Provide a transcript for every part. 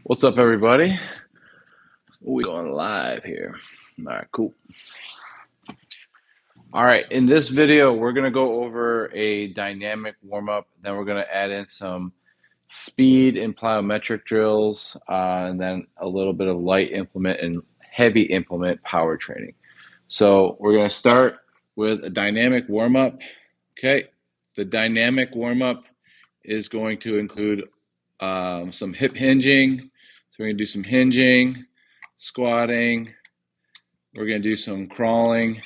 What's up, everybody? We going live here. All right, cool. All right, in this video, we're gonna go over a dynamic warm-up. Then we're gonna add in some speed and plyometric drills, and then a little bit of light implement and heavy implement power training. So we're gonna start with a dynamic warm-up. Okay, the dynamic warm-up is going to include some hip hinging. So we're gonna do some hinging, squatting. We're gonna do some crawling.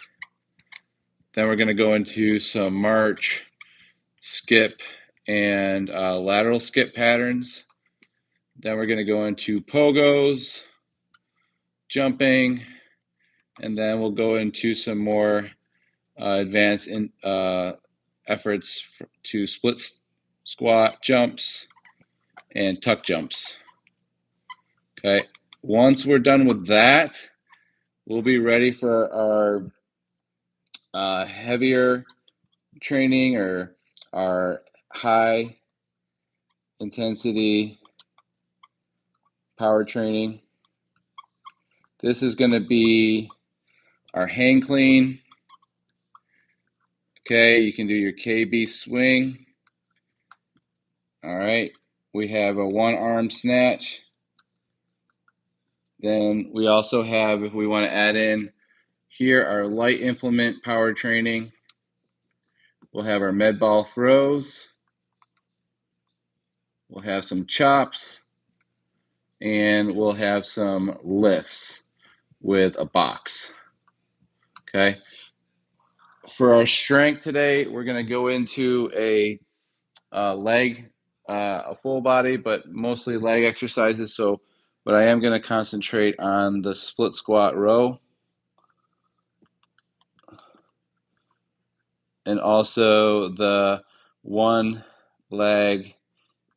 Then we're gonna go into some march, skip, and lateral skip patterns. Then we're gonna go into pogos, jumping, and then we'll go into some more advanced efforts to split squat jumps and tuck jumps. Okay, once we're done with that, we'll be ready for our heavier training or our high intensity power training. This is going to be our hang clean. Okay, you can do your KB swing. All right, we have a one arm snatch. Then we also have, if we want to add in here, our light implement power training. We'll have our med ball throws. We'll have some chops. And we'll have some lifts with a box. Okay. For our strength today, we're going to go into a leg, a full body, but mostly leg exercises. But I am going to concentrate on the split squat row and also the one leg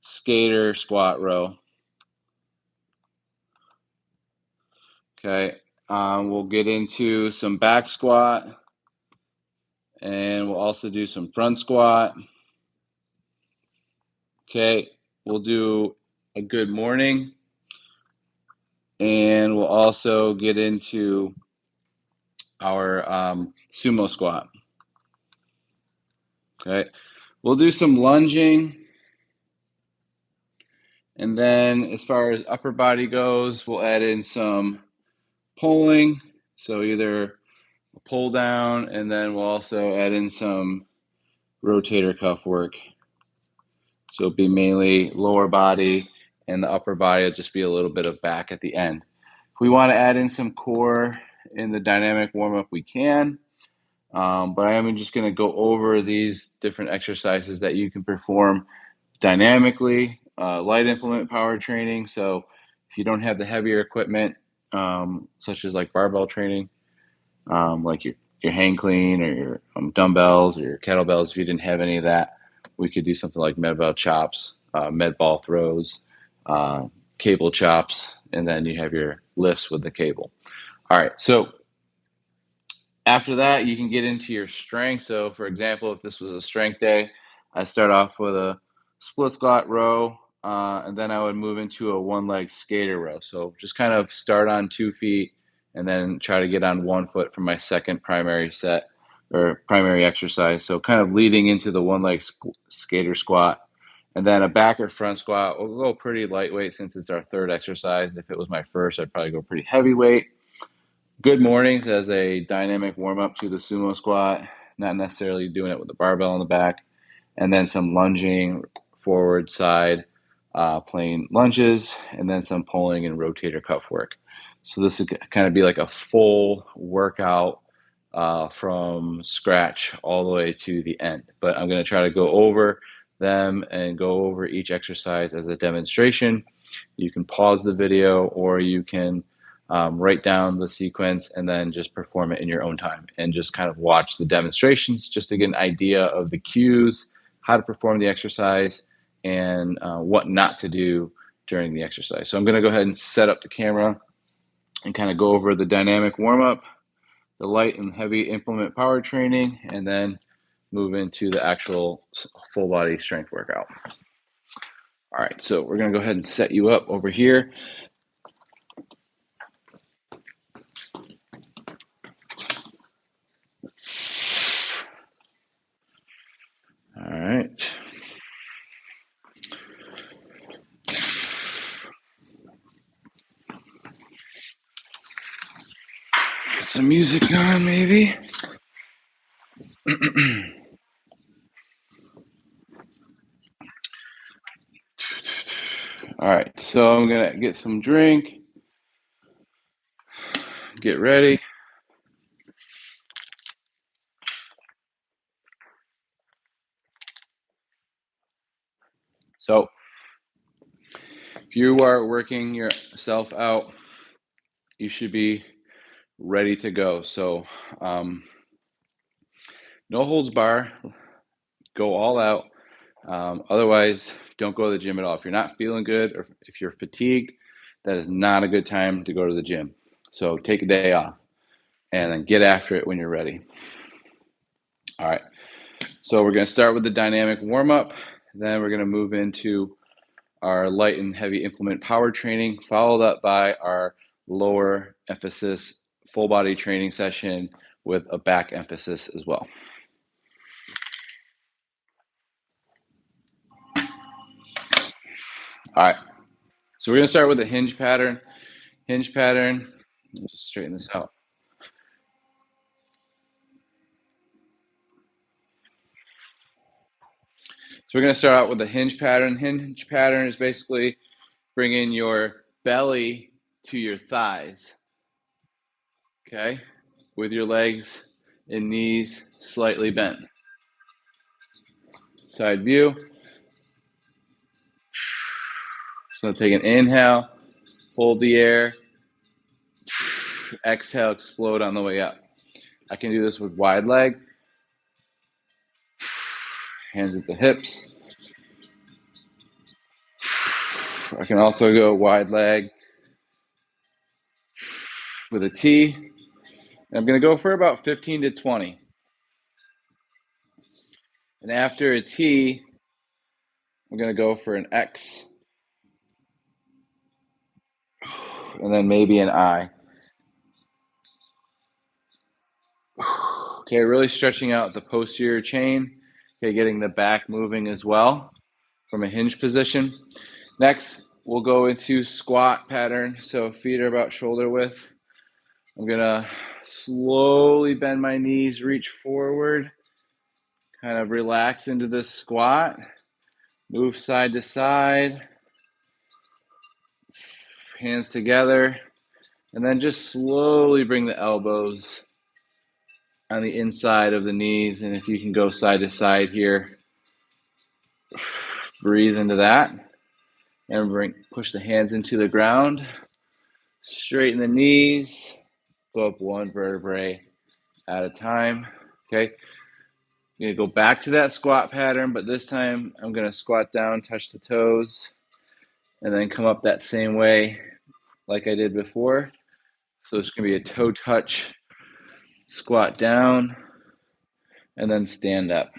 skater squat row. Okay. We'll get into some back squat, and we'll also do some front squat. Okay, we'll do a good morning, and we'll also get into our sumo squat. Okay, we'll do some lunging, and then as far as upper body goes, we'll add in some pulling. So either a pull down, and then we'll also add in some rotator cuff work. So it'll be mainly lower body, and the upper body will just be a little bit of back at the end. If we want to add in some core in the dynamic warm-up, we can. But I am just going to go over these different exercises that you can perform dynamically. Light implement power training. So if you don't have the heavier equipment, such as like barbell training, like your hang clean or your dumbbells or your kettlebells, if you didn't have any of that, we could do something like med ball chops, med ball throws, cable chops, and then you have your lifts with the cable. All right, so after that, you can get into your strength. So for example, if this was a strength day, I start off with a split squat row, and then I would move into a one leg skater row. So just kind of start on 2 feet and then try to get on 1 foot for my second primary set or primary exercise. So kind of leading into the one leg skater squat. And then a back or front squat, we'll go pretty lightweight since it's our third exercise. If it was my first, I'd probably go pretty heavyweight. Good mornings as a dynamic warm-up to the sumo squat, not necessarily doing it with the barbell on the back. And then some lunging, forward, side, plain lunges, and then some pulling and rotator cuff work. So this would kind of be like a full workout from scratch all the way to the end. But I'm going to try to go over them and go over each exercise as a demonstration. You can pause the video, or you can write down the sequence and then just perform it in your own time and just kind of watch the demonstrations just to get an idea of the cues, how to perform the exercise, and what not to do during the exercise. So I'm going to go ahead and set up the camera and kind of go over the dynamic warm-up, the light and heavy implement power training, and then move into the actual full body strength workout. All right, so we're gonna go ahead and set you up over here. All right. Get some music on, maybe. All right, so I'm gonna get some drink, get ready. So if you are working yourself out, you should be ready to go. So no holds bar, go all out. Otherwise, don't go to the gym at all. If you're not feeling good or if you're fatigued, that is not a good time to go to the gym. So take a day off and then get after it when you're ready. All right. So we're going to start with the dynamic warm up. Then we're going to move into our light and heavy implement power training, followed up by our lower emphasis full body training session with a back emphasis as well. All right. So we're going to start with a hinge pattern. Hinge pattern. Let me just straighten this out. So we're going to start out with the hinge pattern. Hinge pattern is basically bringing your belly to your thighs, okay, with your legs and knees slightly bent. Side view. So take an inhale, hold the air, exhale, explode on the way up. I can do this with wide leg, hands at the hips. I can also go wide leg with a T. And I'm going to go for about 15 to 20. And after a T, I'm going to go for an X. And then maybe an I. Okay, really stretching out the posterior chain. Okay, getting the back moving as well from a hinge position. Next, we'll go into squat pattern. So feet are about shoulder width. I'm gonna slowly bend my knees, reach forward, kind of relax into this squat, move side to side, hands together, and then just slowly bring the elbows on the inside of the knees. And if you can go side to side here, breathe into that. And push the hands into the ground, straighten the knees, go up one vertebrae at a time. Okay, I'm gonna go back to that squat pattern, but this time I'm gonna squat down, touch the toes, and then come up that same way like I did before. So it's gonna be a toe touch, squat down, and then stand up.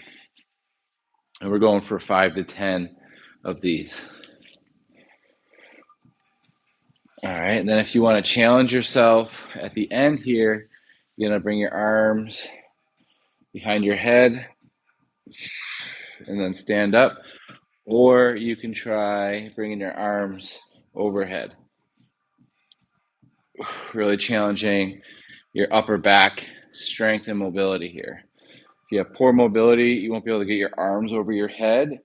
And we're going for 5 to 10 of these. All right, and then if you want to challenge yourself at the end here, you're gonna bring your arms behind your head and then stand up, or you can try bringing your arms overhead. Really challenging your upper back strength and mobility here. If you have poor mobility, you won't be able to get your arms over your head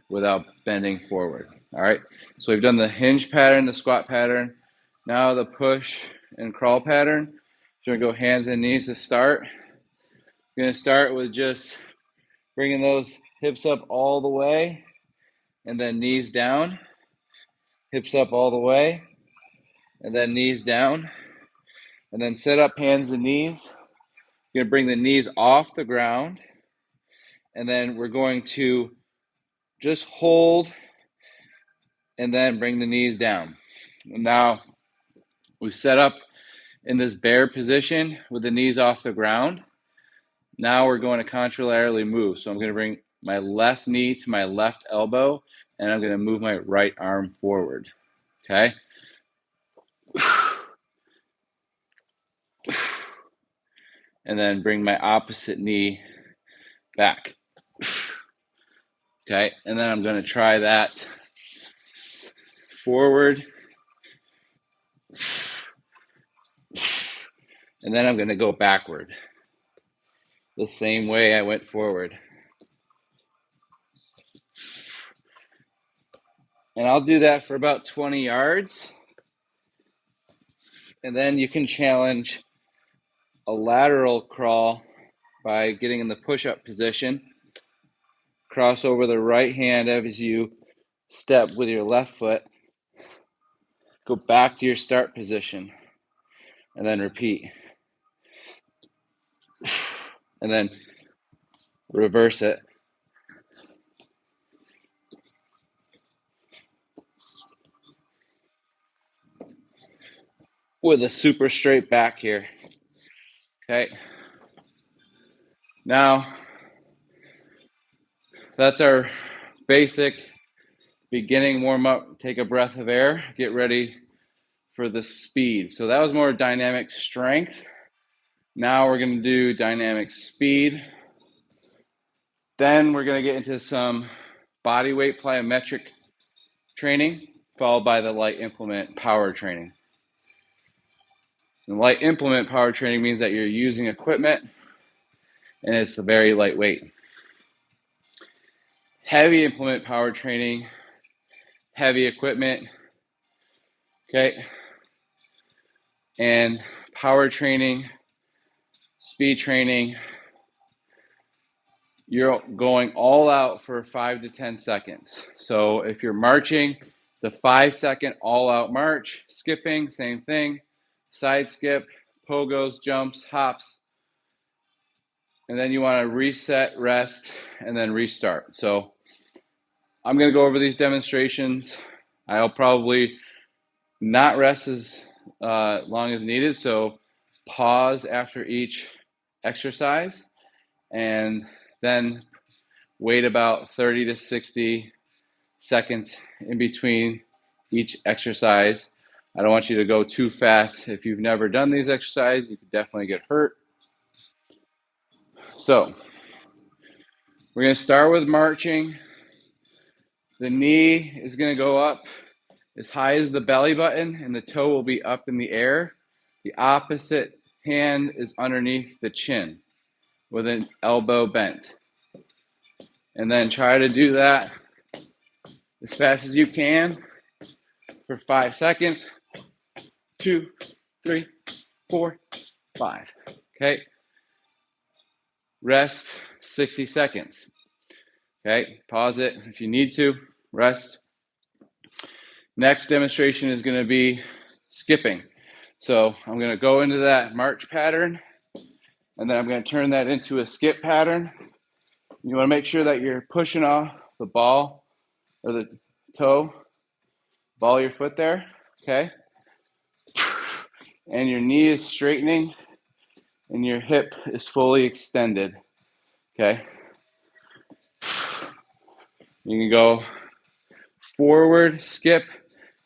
without bending forward. All right, so we've done the hinge pattern, the squat pattern. Now the push and crawl pattern. So we're gonna go hands and knees to start. You're gonna start with just bringing those hips up all the way and then knees down, hips up all the way and then knees down, and then sit up, hands and knees. You're gonna bring the knees off the ground, and then we're going to just hold and then bring the knees down. Now we've set up in this bear position with the knees off the ground. Now we're going to contralaterally move. So I'm going to bring my left knee to my left elbow, and I'm going to move my right arm forward. Okay. And then bring my opposite knee back. Okay. And then I'm going to try that forward. And then I'm going to go backward the same way I went forward. And I'll do that for about 20 yards. And then you can challenge a lateral crawl by getting in the push-up position. Cross over the right hand as you step with your left foot. Go back to your start position. And then repeat. And then reverse it. With a super straight back here. Okay. Now, that's our basic beginning warm up. Take a breath of air. Get ready for the speed. So that was more dynamic strength. Now we're going to do dynamic speed. Then we're going to get into some body weight plyometric training, followed by the light implement power training. And light implement power training means that you're using equipment and it's very lightweight. Heavy implement power training, heavy equipment, okay, and power training, speed training, you're going all out for 5 to 10 seconds. So if you're marching, it's a 5-second all out march. Skipping, same thing. Side skip, pogos, jumps, hops. And then you want to reset, rest, and then restart. So I'm going to go over these demonstrations. I'll probably not rest as long as needed. So pause after each exercise and then wait about 30 to 60 seconds in between each exercise. I don't want you to go too fast. If you've never done these exercises, you could definitely get hurt. So we're going to start with marching. The knee is going to go up as high as the belly button and the toe will be up in the air. The opposite hand is underneath the chin with an elbow bent. And then try to do that as fast as you can for 5 seconds. 2, 3, 4, 5. Okay. Rest 60 seconds. Okay. Pause it if you need to. Rest. Next demonstration is going to be skipping. So I'm going to go into that march pattern and then I'm going to turn that into a skip pattern. You want to make sure that you're pushing off the ball or the toe, ball of your foot there. Okay. And your knee is straightening and your hip is fully extended. Okay. You can go forward, skip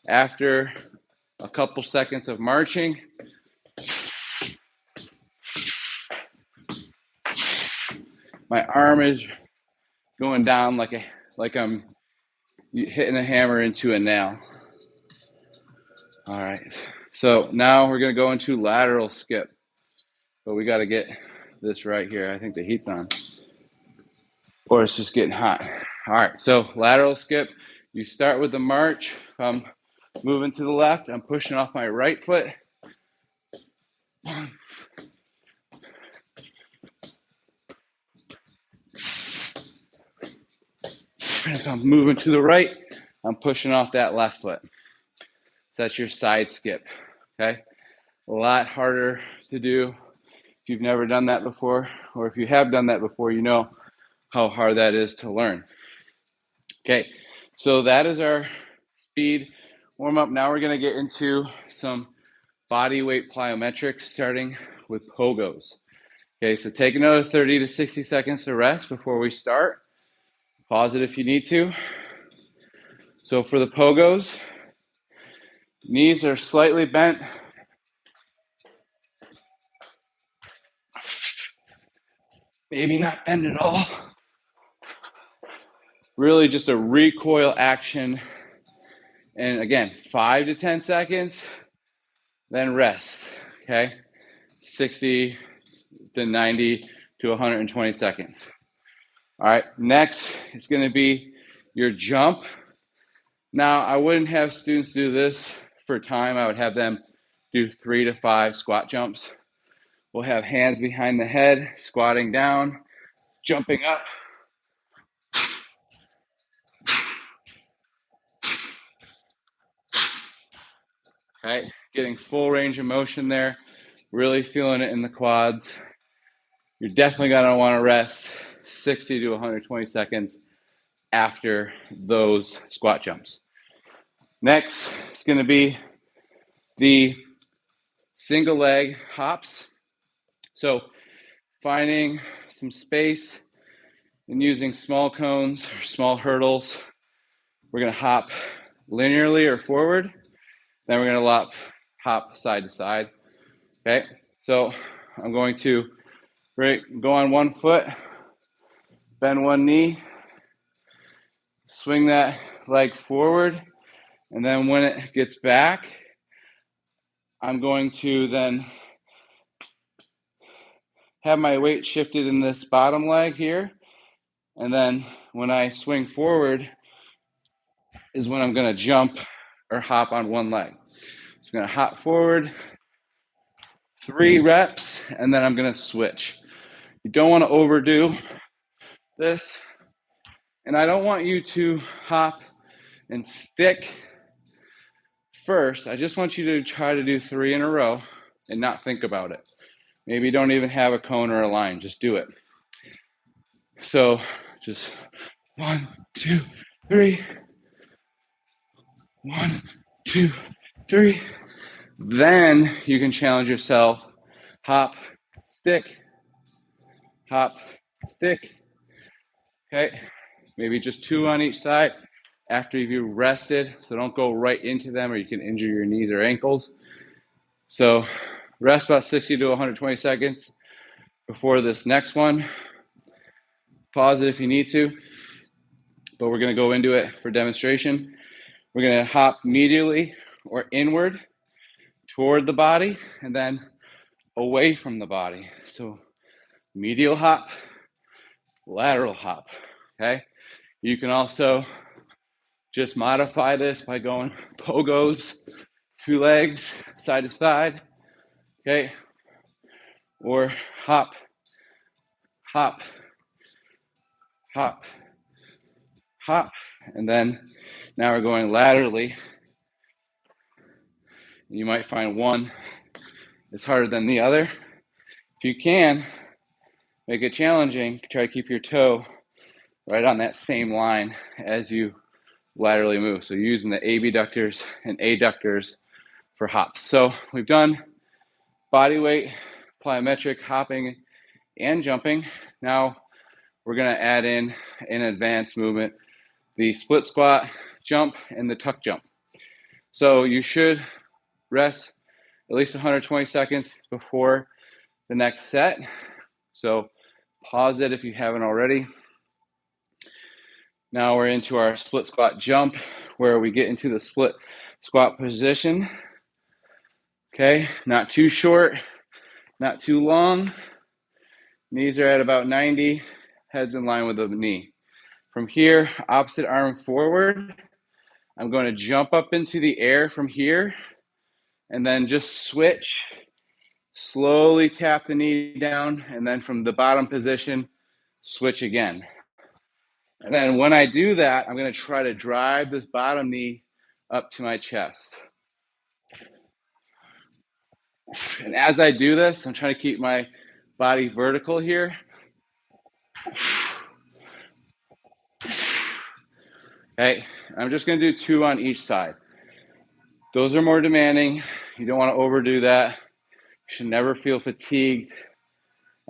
after a couple seconds of marching. My arm is going down like I'm hitting a hammer into a nail. All right. So now we're going to go into lateral skip. But we got to get this right here. I think the heat's on. Or it's just getting hot. All right. So lateral skip. You start with the march. I'm moving to the left. I'm pushing off my right foot. If I'm moving to the right, I'm pushing off that left foot. So that's your side skip. Okay. A lot harder to do if you've never done that before, or if you have done that before, you know how hard that is to learn. Okay, so that is our speed warm up. Now we're going to get into some body weight plyometrics, starting with pogos. Okay, so take another 30 to 60 seconds to rest before we start. Pause it if you need to. So for the pogos, knees are slightly bent. Maybe not bend at all. Really just a recoil action. And again, 5 to 10 seconds, then rest, okay? 60 to 90 to 120 seconds. All right, next is gonna be your jump. Now, I wouldn't have students do this for time. I would have them do 3 to 5 squat jumps. We'll have hands behind the head, squatting down, jumping up. Okay, getting full range of motion there, really feeling it in the quads. You're definitely gonna wanna rest 60 to 120 seconds after those squat jumps. Next, it's gonna be the single leg hops. So finding some space and using small cones or small hurdles. We're gonna hop linearly or forward. Then we're gonna hop side to side. Okay, so I'm going to go on one foot, bend one knee, swing that leg forward, and then when it gets back, I'm going to then have my weight shifted in this bottom leg here. And then when I swing forward is when I'm gonna jump or hop on one leg. So I'm gonna hop forward, 3 reps, and then I'm gonna switch. You don't wanna overdo this. And I don't want you to hop and stick first. I just want you to try to do 3 in a row and not think about it. Maybe you don't even have a cone or a line, just do it. So just 1, 2, 3. 1, 2, 3. Then you can challenge yourself. Hop, stick, hop, stick. Okay, maybe just 2 on each side after you've rested. So don't go right into them or you can injure your knees or ankles. So rest about 60 to 120 seconds before this next one. Pause it if you need to, but we're gonna go into it for demonstration. We're gonna hop medially or inward toward the body and then away from the body. So medial hop, lateral hop, okay? You can also just modify this by going pogos, 2 legs, side to side, okay? Or hop, hop, hop, hop, and then now we're going laterally. You might find one is harder than the other. If you can, make it challenging, try to keep your toe right on that same line as you laterally move. So using the abductors and adductors for hops. So we've done body weight, plyometric, hopping, and jumping. Now we're gonna add in an advanced movement, the split squat, jump, and the tuck jump. So you should rest at least 120 seconds before the next set. So pause it if you haven't already. Now we're into our split squat jump where we get into the split squat position. Okay, not too short, not too long. Knees are at about 90, head's in line with the knee. From here, opposite arm forward. I'm going to jump up into the air from here and then just switch. Slowly tap the knee down and then from the bottom position, switch again. And then when I do that, I'm going to try to drive this bottom knee up to my chest. And as I do this, I'm trying to keep my body vertical here. Okay, I'm just going to do 2 on each side. Those are more demanding. You don't want to overdo that. You should never feel fatigued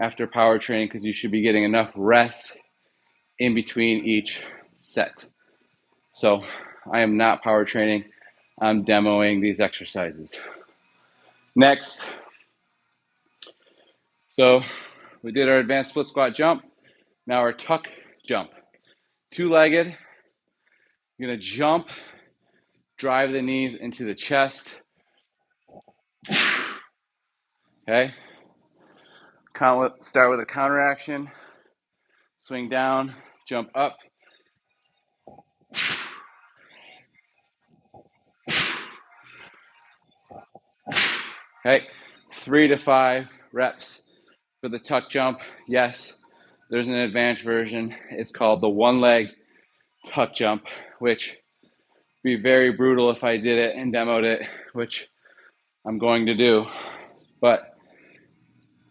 after power training because you should be getting enough rest in between each set. So I am not power training. I'm demoing these exercises. Next. So we did our advanced split squat jump. Now our tuck jump. Two-legged. You're gonna jump, drive the knees into the chest. Okay. Start with a counter action. Swing down, jump up. Okay, 3 to 5 reps for the tuck jump. Yes, there's an advanced version. It's called the one leg tuck jump, which would be very brutal if I did it and demoed it, which I'm going to do. But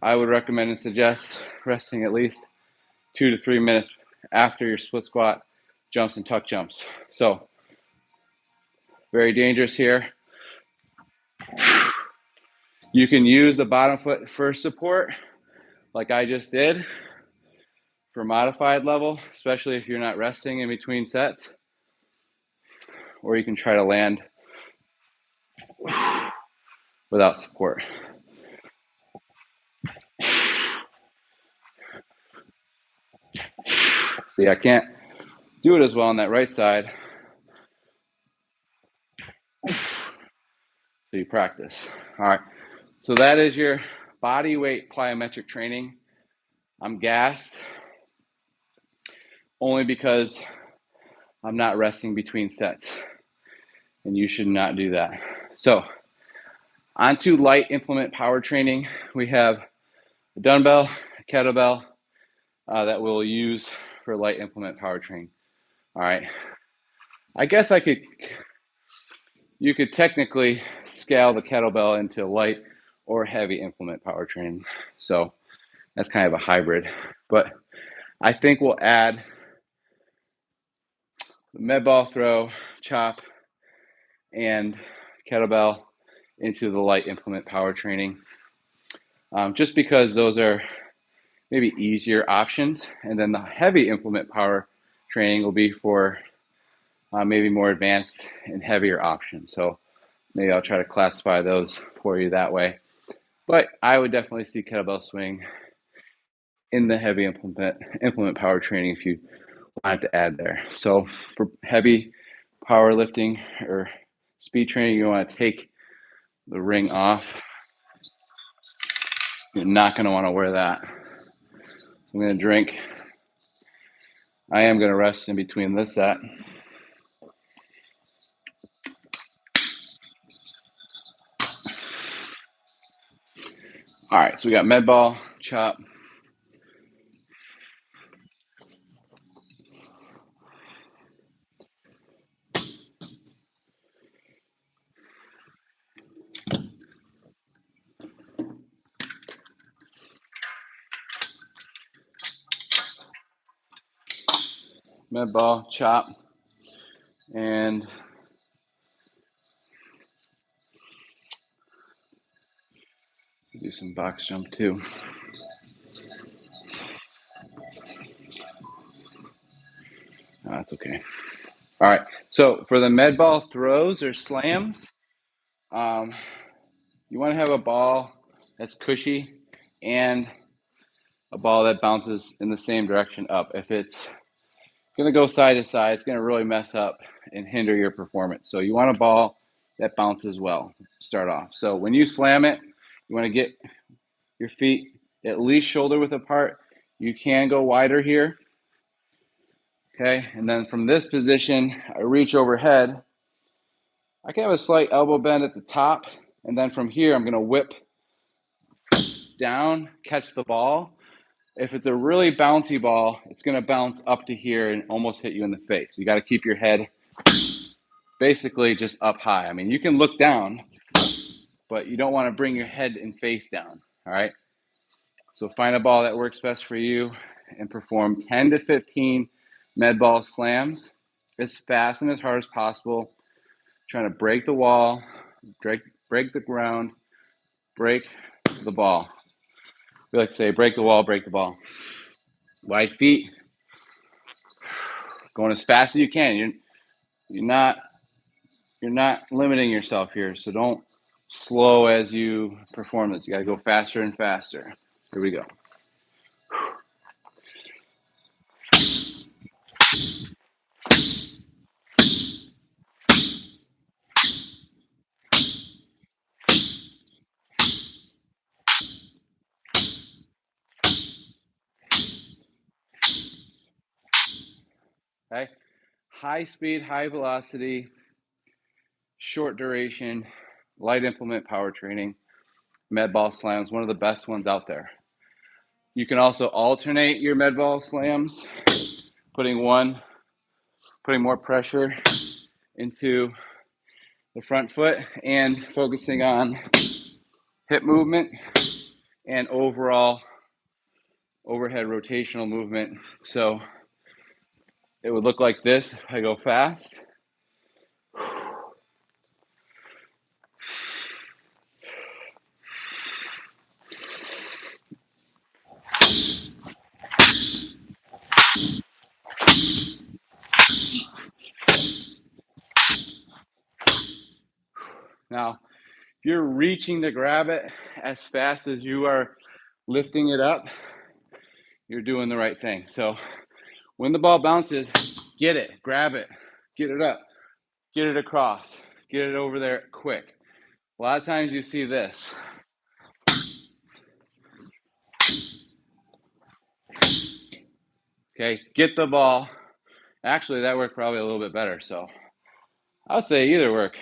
I would recommend and suggest resting at least 2 to 3 minutes after your split squat jumps and tuck jumps. So, very dangerous here. You can use the bottom foot for support, like I just did, for modified level, especially if you're not resting in between sets. Or you can try to land without support. See, I can't do it as well on that right side. So you practice. All right. So that is your body weight plyometric training. I'm gassed only because I'm not resting between sets. And you should not do that. So onto light implement power training. We have a dumbbell, a kettlebell that we'll use for light implement power training. All right. I guess you could technically scale the kettlebell into light or heavy implement power training. So that's kind of a hybrid. But I think we'll add the med ball throw, chop, and kettlebell into the light implement power training. Just because those are maybe easier options. And then the heavy implement power training will be for maybe more advanced and heavier options. So maybe I'll try to classify those for you that way. But I would definitely see kettlebell swing in the heavy implement power training if you wanted to add there. So for heavy powerlifting or speed training, you want to take the ring off. You're not going to want to wear that. So I'm going to drink. I am going to rest in between this set. All right, so we got med ball, chop. Med ball, chop, and do some box jump too. Oh, that's okay. All right, so for the med ball throws or slams, you want to have a ball that's cushy and a ball that bounces in the same direction up. If it's going to go side to side, it's going to really mess up and hinder your performance. So you want a ball that bounces well to start off. So when you slam it, you want to get your feet at least shoulder width apart. You can go wider here. Okay, and then from this position, I reach overhead. I can have a slight elbow bend at the top, and then from here, I'm going to whip down, catch the ball. If it's a really bouncy ball, it's going to bounce up to here and almost hit you in the face. You got to keep your head basically just up high. I mean, you can look down, but you don't want to bring your head and face down. All right. So find a ball that works best for you and perform 10 to 15 med ball slams as fast and as hard as possible. Trying to break the wall, break the ground, break the ball. We like to say, break the wall, break the ball. Wide feet, going as fast as you can. You're not you're not limiting yourself here. So don't slow as you perform this. You got to go faster and faster. Here we go. Okay. High speed, high velocity, short duration, light implement power training. Med ball slams, one of the best ones out there. You can also alternate your med ball slams, putting more pressure into the front foot and focusing on hip movement and overall overhead rotational movement. So it would look like this if I go fast. Now, if you're reaching to grab it as fast as you are lifting it up, you're doing the right thing. So when the ball bounces, get it, grab it, get it up, get it across, get it over there quick. A lot of times you see this. Okay, get the ball. Actually, that worked probably a little bit better. So I would say either work.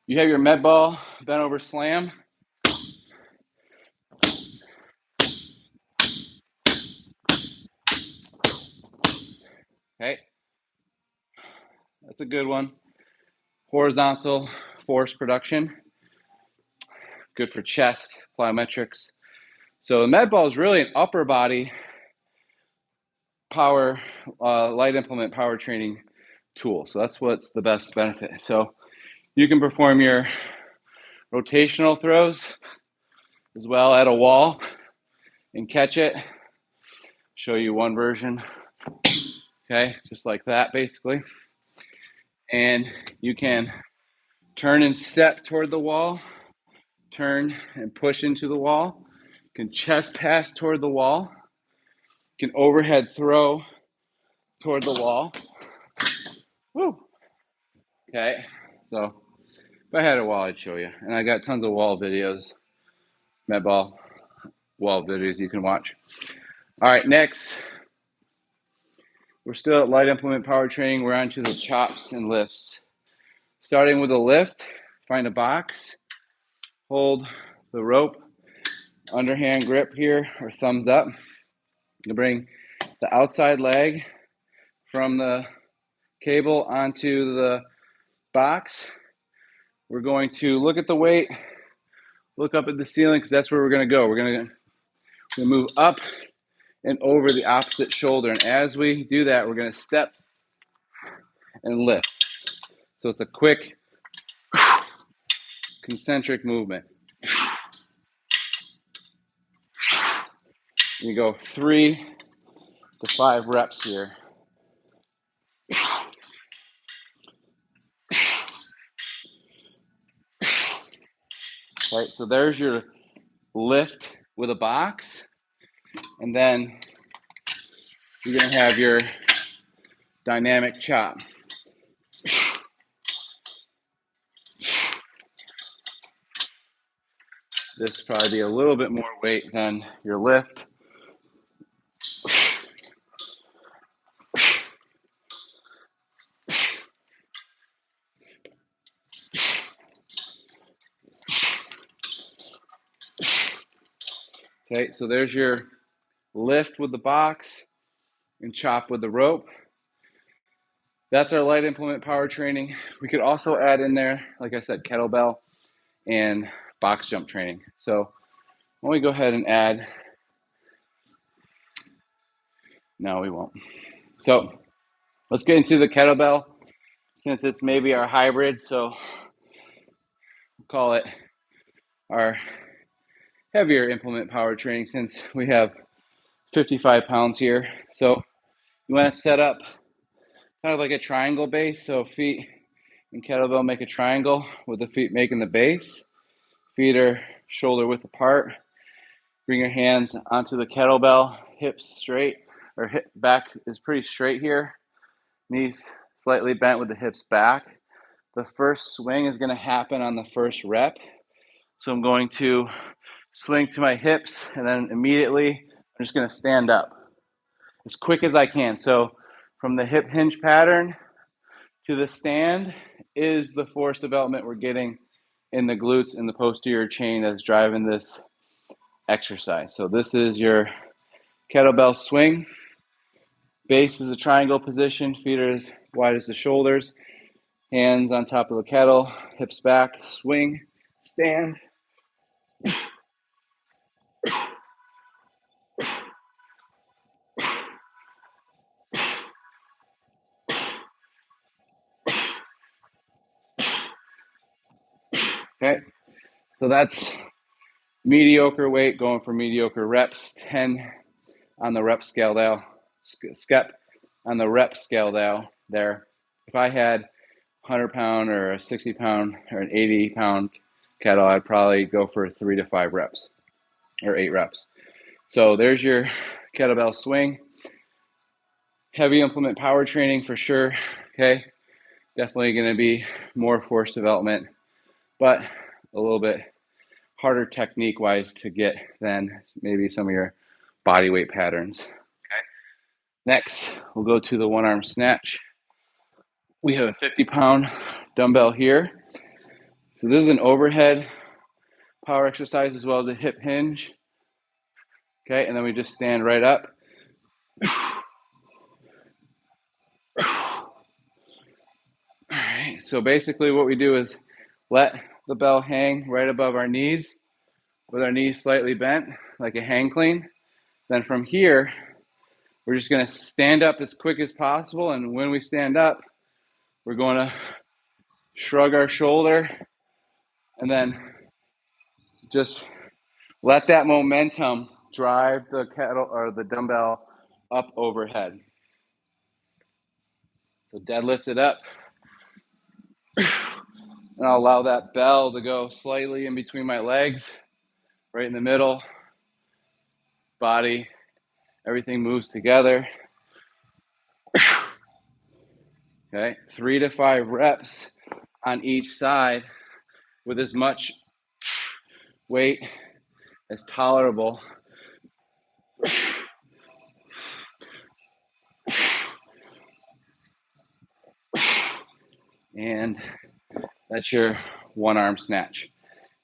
You have your med ball, bent over slam. Okay, that's a good one. Horizontal force production, good for chest, plyometrics. So the med ball is really an upper body power, light implement power training tool. So that's what's the best benefit. So you can perform your rotational throws as well at a wall and catch it. Show you one version. Okay, just like that basically. And you can turn and step toward the wall, turn and push into the wall, you can chest pass toward the wall, you can overhead throw toward the wall. Woo! Okay, so if I had a wall, I'd show you. And I got tons of wall videos, med ball wall videos you can watch. All right, next, we're still at light implement power training. We're on to the chops and lifts. Starting with a lift, find a box, hold the rope, underhand grip here, or thumbs up. You bring the outside leg from the cable onto the box. We're going to look at the weight, look up at the ceiling, because that's where we're going to go. We're going to move up and over the opposite shoulder. And as we do that, we're going to step and lift. So it's a quick concentric movement. You go 3 to 5 reps here. Right, so there's your lift with a box, and then you're going to have your dynamic chop. This will probably be a little bit more weight than your lift. Okay, so there's your lift with the box and chop with the rope. That's our light implement power training. We could also add in there, like I said, kettlebell and box jump training. So why don't we go ahead and add, no, we won't. So let's get into the kettlebell, since it's maybe our hybrid, so we'll call it our heavier implement power training, since we have 55 pounds here. So you want to set up kind of like a triangle base, so feet and kettlebell make a triangle with the feet making the base. Feet are shoulder width apart. Bring your hands onto the kettlebell, hips straight, or hip back is pretty straight here. Knees slightly bent with the hips back. The first swing is going to happen on the first rep. So I'm going to swing to my hips, and then immediately I'm just going to stand up as quick as I can. So from the hip hinge pattern to the stand is the force development we're getting in the glutes and the posterior chain that's driving this exercise. So this is your kettlebell swing. Base is a triangle position, feet are as wide as the shoulders, hands on top of the kettle, hips back, swing, stand. Okay, so that's mediocre weight going for mediocre reps, 10 on the rep scale there, step on the rep scale there. If I had 100-pound or a 60-pound or an 80-pound kettle, I'd probably go for 3 to 5 reps or 8 reps. So there's your kettlebell swing. Heavy implement power training for sure. Okay, definitely going to be more force development, but a little bit harder technique wise to get than maybe some of your body weight patterns. Okay. Next, we'll go to the one arm snatch. We have a 50-pound dumbbell here. So this is an overhead power exercise as well as a hip hinge. Okay, and then we just stand right up. All right, so basically what we do is let the bell hang right above our knees with our knees slightly bent like a hang clean. Then from here, we're just going to stand up as quick as possible, and when we stand up, we're going to shrug our shoulder and then just let that momentum drive the kettle or the dumbbell up overhead. So deadlift it up. And I'll allow that bell to go slightly in between my legs, right in the middle. Body, everything moves together. Okay, 3 to 5 reps on each side with as much weight as tolerable. And that's your one arm snatch.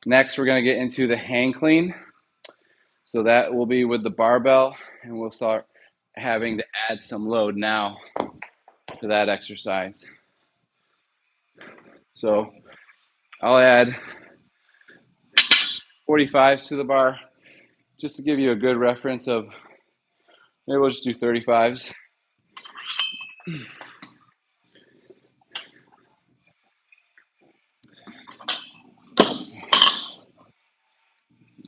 Next, we're going to get into the hang clean. So that will be with the barbell, and we'll start having to add some load now to that exercise. So I'll add 45s to the bar just to give you a good reference of, maybe we'll just do 35s.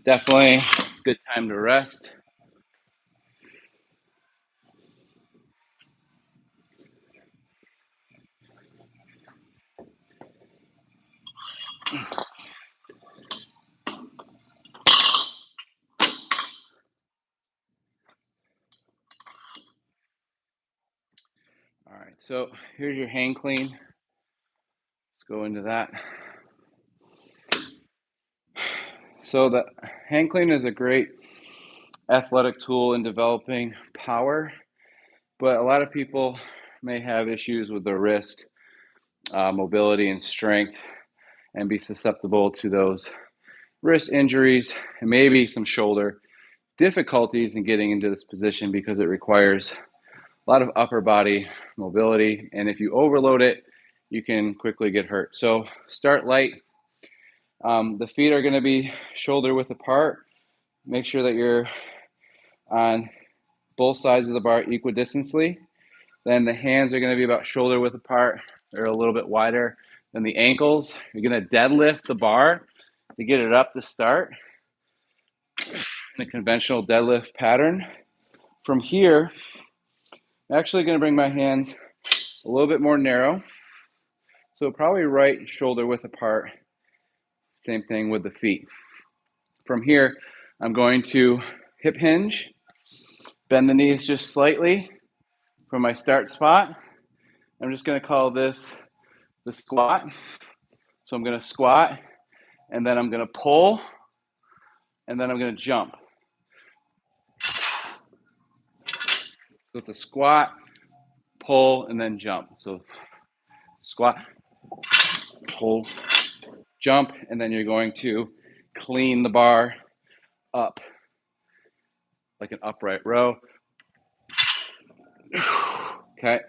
Definitely good time to rest. All right, so here's your hang clean. Let's go into that. So the hang clean is a great athletic tool in developing power, but a lot of people may have issues with their wrist mobility and strength and be susceptible to those wrist injuries and maybe some shoulder difficulties in getting into this position because it requires a lot of upper body mobility, and if you overload it, you can quickly get hurt. So start light. The feet are going to be shoulder width apart. Make sure that you're on both sides of the bar equidistantly. Then the hands are going to be about shoulder width apart. They're a little bit wider than the ankles. You're going to deadlift the bar to get it up to start in the conventional deadlift pattern. From here, I'm actually going to bring my hands a little bit more narrow. So probably right shoulder width apart. Same thing with the feet. From here, I'm going to hip hinge, bend the knees just slightly from my start spot. I'm just going to call this the squat. So I'm going to squat, and then I'm going to pull, and then I'm going to jump. So it's a squat, pull, and then jump. So squat, pull, jump, and then you're going to clean the bar up like an upright row. Okay.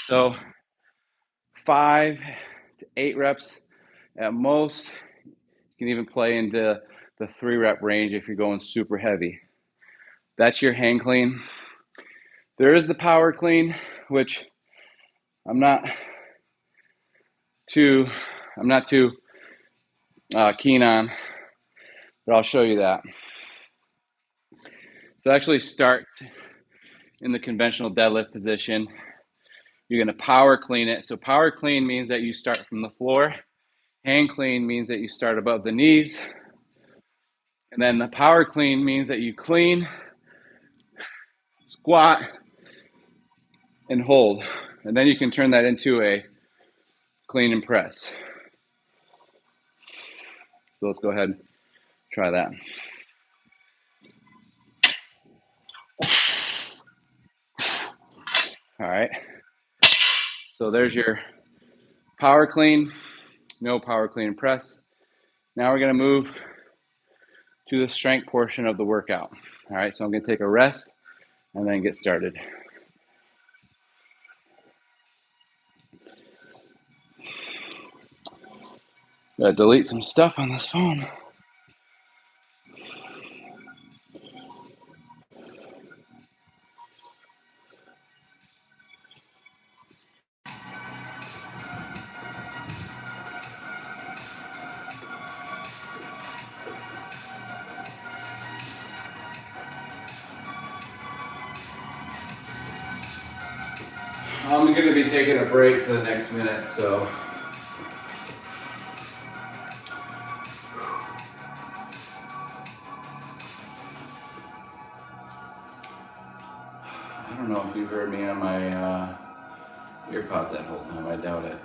So 5 to 8 reps at most. You can even play into the 3 rep range if you're going super heavy. That's your hang clean. There is the power clean, which I'm not too keen on, but I'll show you that. So it actually starts in the conventional deadlift position. You're going to power clean it. So power clean means that you start from the floor. Hang clean means that you start above the knees. And then the power clean means that you clean, squat, and hold. And then you can turn that into a clean and press. So let's go ahead and try that. All right. So there's your power clean, no power clean and press. Now we're going to move to the strength portion of the workout. All right. So I'm going to take a rest and then get started. Gotta delete some stuff on this phone. I'm going to be taking a break for the next minute, so I don't know if you heard me on my earpods that whole time. I doubt it.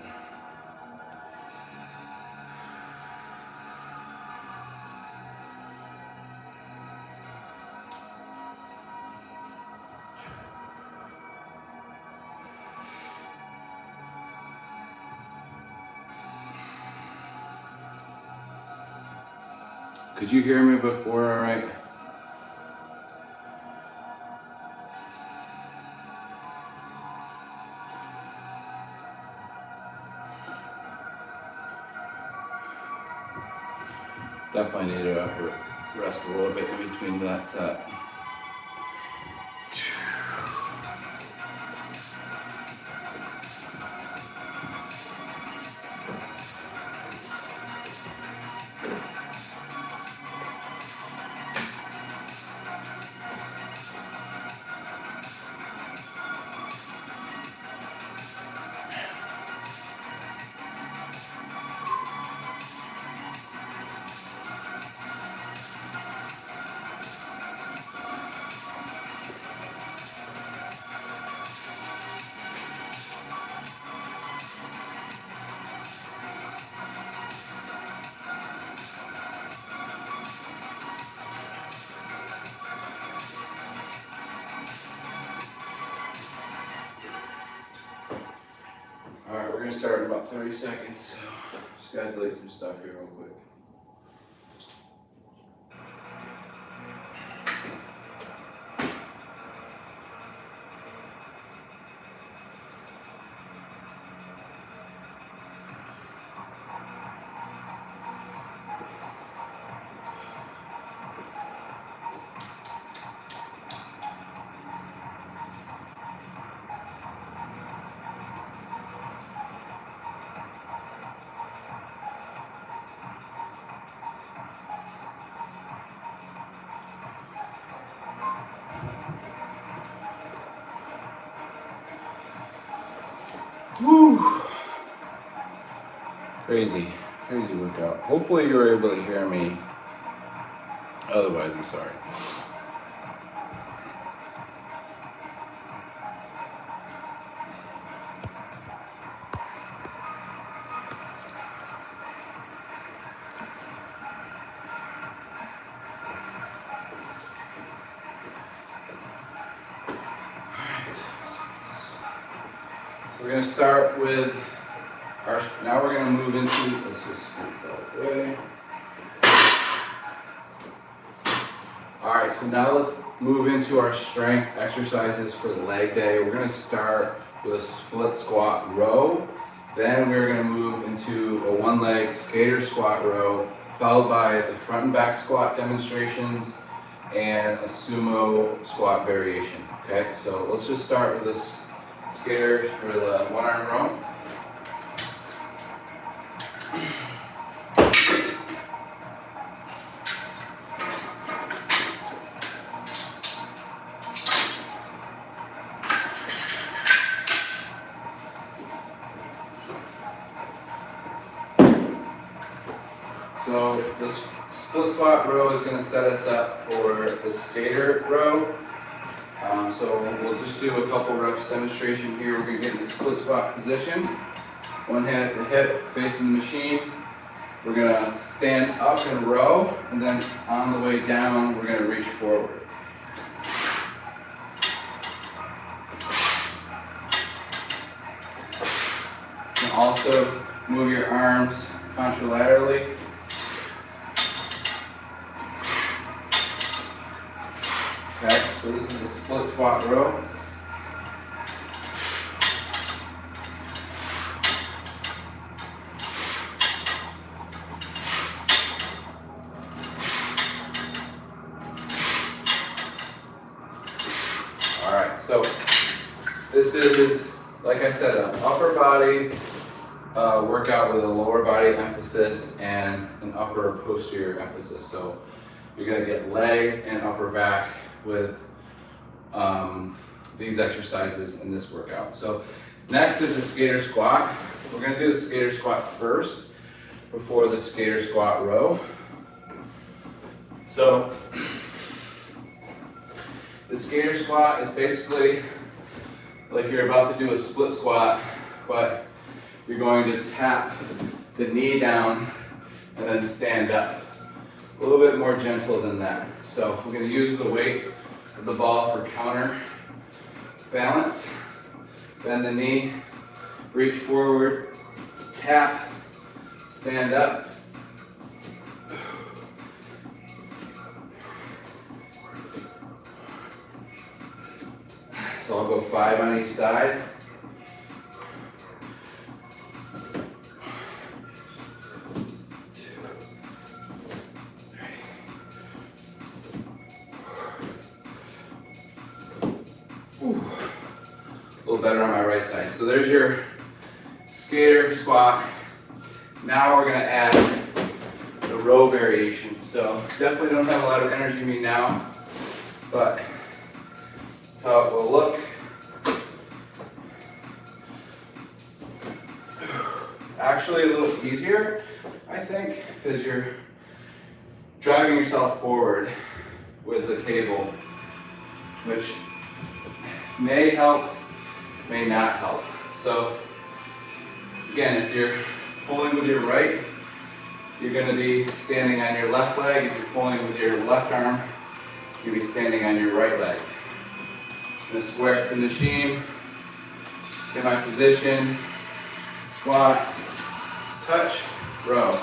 Could you hear me before, all right? Definitely need to rest a little bit in between that set. All right, we're gonna start in about 30 seconds, so just gotta delete some stuff here real quick. Woo! Crazy workout. Hopefully you were able to hear me. Otherwise, I'm sorry. So we're gonna start with our. Now we're gonna move into. Let's just move that way. All right, so now let's move into our strength exercises for the leg day. We're gonna start with a split squat row. Then we're gonna move into a one leg skater squat row, followed by the front and back squat demonstrations and a sumo squat variation. Okay, so let's just start with this skater for the one arm row. So the split squat row is going to set us up for the skater row. So we'll just do a couple reps demonstration here. We're going to get in the split squat position. One hand at the hip facing the machine. We're going to stand up in a row, and then on the way down, we're going to reach forward. You can also move your arms contralaterally. Okay, so this is the split squat row. All right, so this is, like I said, an upper body workout with a lower body emphasis and an upper posterior emphasis. So you're gonna get legs and upper back with these exercises in this workout. So next is the skater squat. We're gonna do the skater squat first before the skater squat row. So the skater squat is basically like you're about to do a split squat, but you're going to tap the knee down and then stand up. A little bit more gentle than that. So we're going to use the weight of the ball for counter balance. Bend the knee, reach forward, tap, stand up. So I'll go 5 on each side. A little better on my right side. So there's your skater squat. Now we're gonna add the row variation. So definitely don't have a lot of energy in me now, but that's how it will look. Actually a little easier, I think, because you're driving yourself forward with the cable, which may help, may not help. So again, if you're pulling with your right, you're going to be standing on your left leg. If you're pulling with your left arm, you'll be standing on your right leg. I'm going to square up the machine, get my position, squat, touch, row.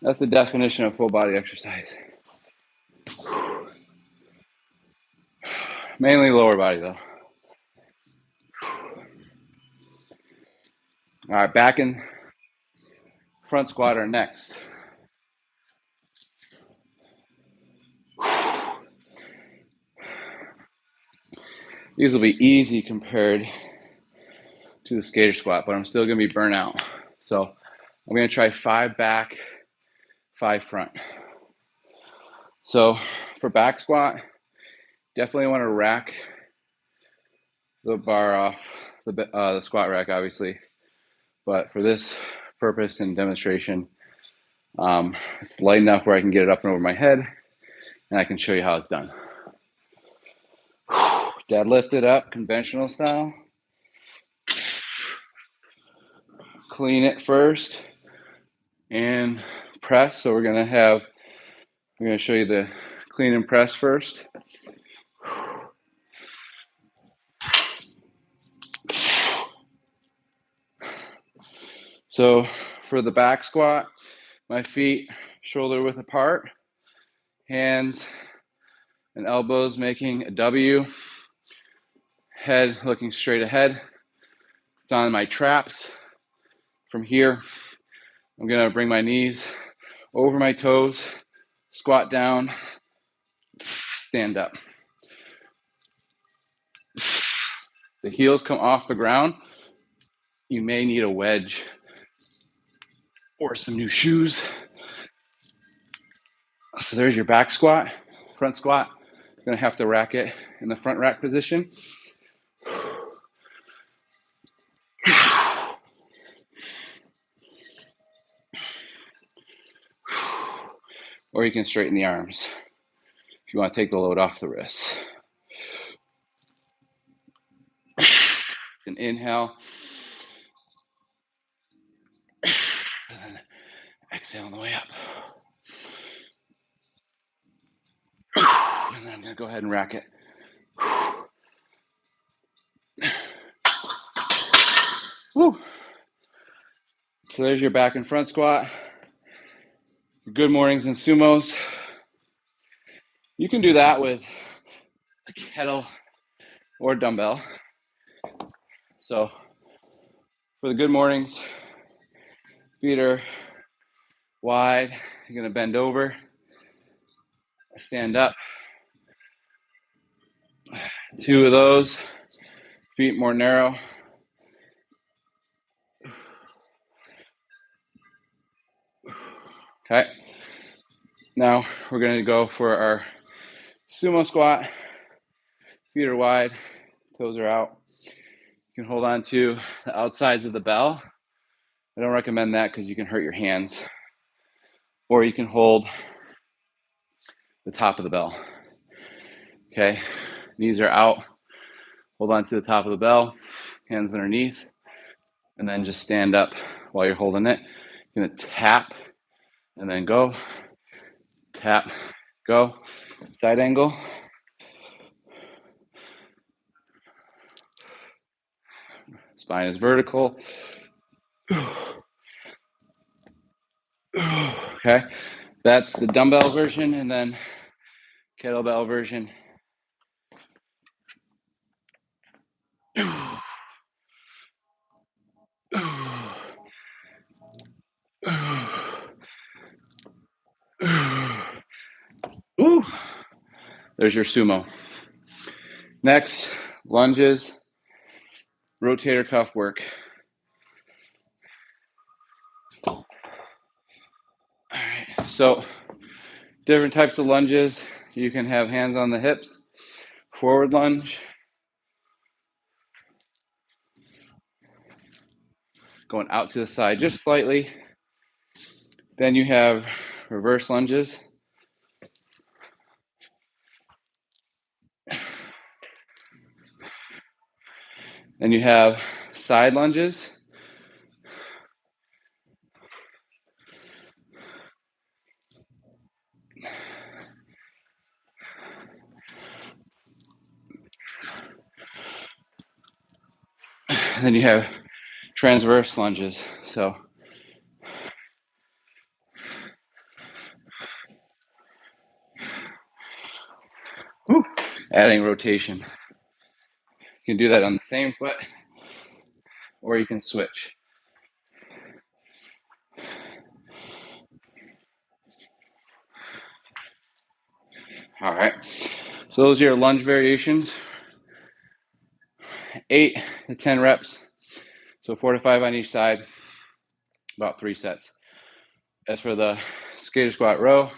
That's the definition of full body exercise. Mainly lower body though. All right, back and front squat are next. These will be easy compared to the skater squat, but I'm still gonna be burnt out. So I'm gonna try 5 back, 5 front. So for back squat, definitely want to rack the bar off the squat rack, obviously. But for this purpose and demonstration, it's light enough where I can get it up and over my head, and I can show you how it's done. Deadlift it up, conventional style. Clean it first, and press. So we're gonna show you the clean and press first. So for the back squat, my feet shoulder width apart, hands and elbows making a W, head looking straight ahead. It's on my traps. From here, I'm gonna bring my knees over my toes, squat down, stand up. The heels come off the ground. You may need a wedge or some new shoes. So there's your back squat. Front squat, you're gonna have to rack it in the front rack position. Or you can straighten the arms if you want to take the load off the wrists. It's an inhale. And then exhale on the way up. And then I'm going to go ahead and rack it. Woo. So there's your back and front squat. Good mornings and sumos. You can do that with a kettle or dumbbell. So for the good mornings, feet are wide. You're going to bend over, stand up. 2 of those, feet more narrow. Okay. Now we're going to go for our sumo squat. Feet are wide, toes are out. You can hold on to the outsides of the bell. I don't recommend that because you can hurt your hands. Or you can hold the top of the bell. Okay, knees are out. Hold on to the top of the bell, hands underneath, and then just stand up while you're holding it. You're gonna tap and then go. Tap, go. Side angle. Spine is vertical. Okay, that's the dumbbell version, and then kettlebell version. Ooh. There's your sumo. Next, lunges, rotator cuff work. All right, so different types of lunges. You can have hands on the hips, forward lunge, going out to the side just slightly. Then you have reverse lunges. Then you have side lunges. And then you have transverse lunges. So adding rotation. You can do that on the same foot, or you can switch. All right. So those are your lunge variations. 8 to 10 reps. So 4 to 5 on each side, about 3 sets. As for the skater squat row,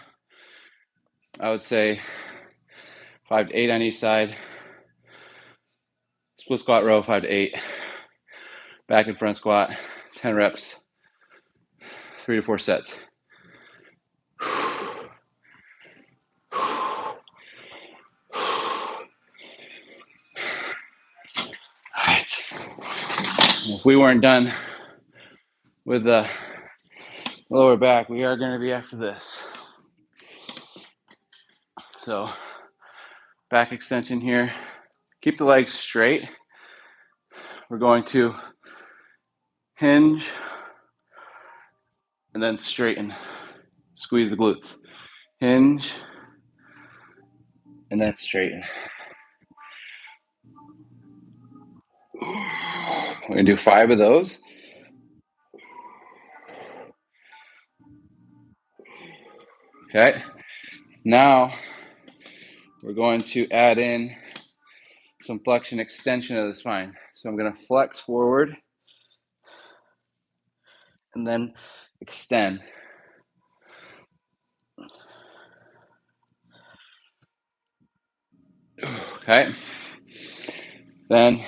I would say 5 to 8 on each side. Split squat row, 5 to 8. Back and front squat, 10 reps, 3 to 4 sets. All right. If we weren't done with the lower back, we are going to be after this. So back extension here. Keep the legs straight. We're going to hinge and then straighten. Squeeze the glutes. Hinge and then straighten. We're going to do 5 of those. Okay. Now we're going to add in some flexion extension of the spine. So I'm going to flex forward and then extend. Okay. Then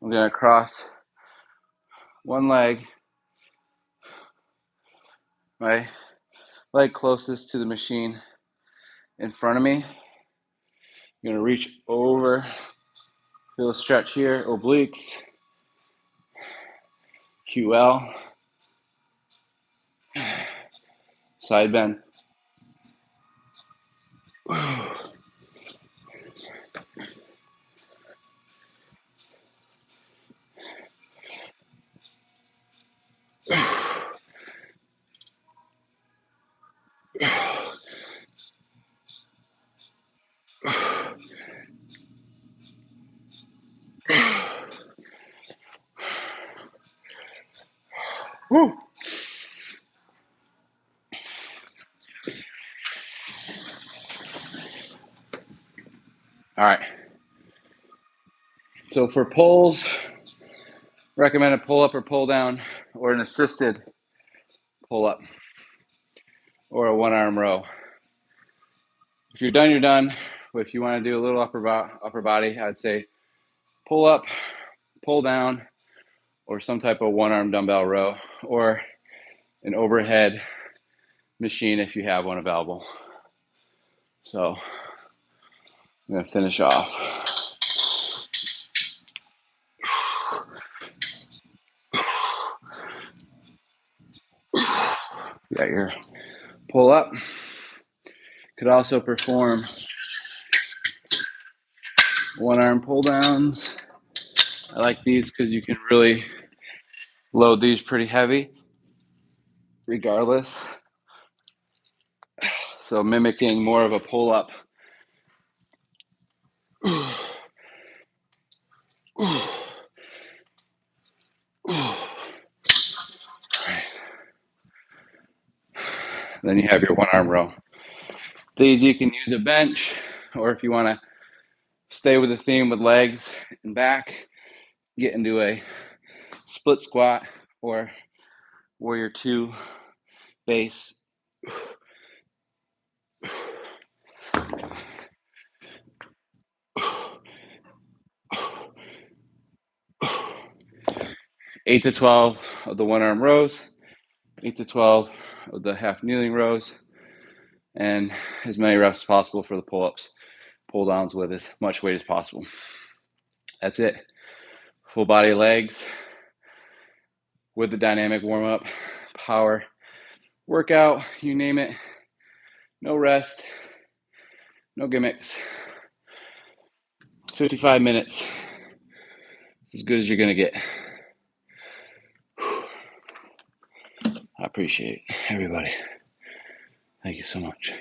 I'm going to cross one leg, my leg closest to the machine in front of me. I'm going to reach over, feel a stretch here, obliques, QL, side bend. Woo. All right. So for pulls, recommend a pull up or pull down or an assisted pull up or a 1-arm row. If you're done, you're done. But if you want to do a little upper body, I'd say pull up, pull down, or some type of 1-arm dumbbell row, or an overhead machine if you have one available. So I'm going to finish off. You got your pull up. Could also perform 1-arm pull downs. I like these because you can really load these pretty heavy regardless. So mimicking more of a pull up. Then you have your 1-arm row. These you can use a bench, or if you want to stay with the theme with legs and back, get into a split squat or warrior 2 base. Eight to 12 of the 1-arm rows, 8 to 12 of the half kneeling rows, and as many reps as possible for the pull-ups, pull downs with as much weight as possible. That's it. Full body legs with the dynamic warm-up, power workout, you name it. No rest, no gimmicks. 55 minutes. As good as you're gonna get. I appreciate it, everybody. Thank you so much.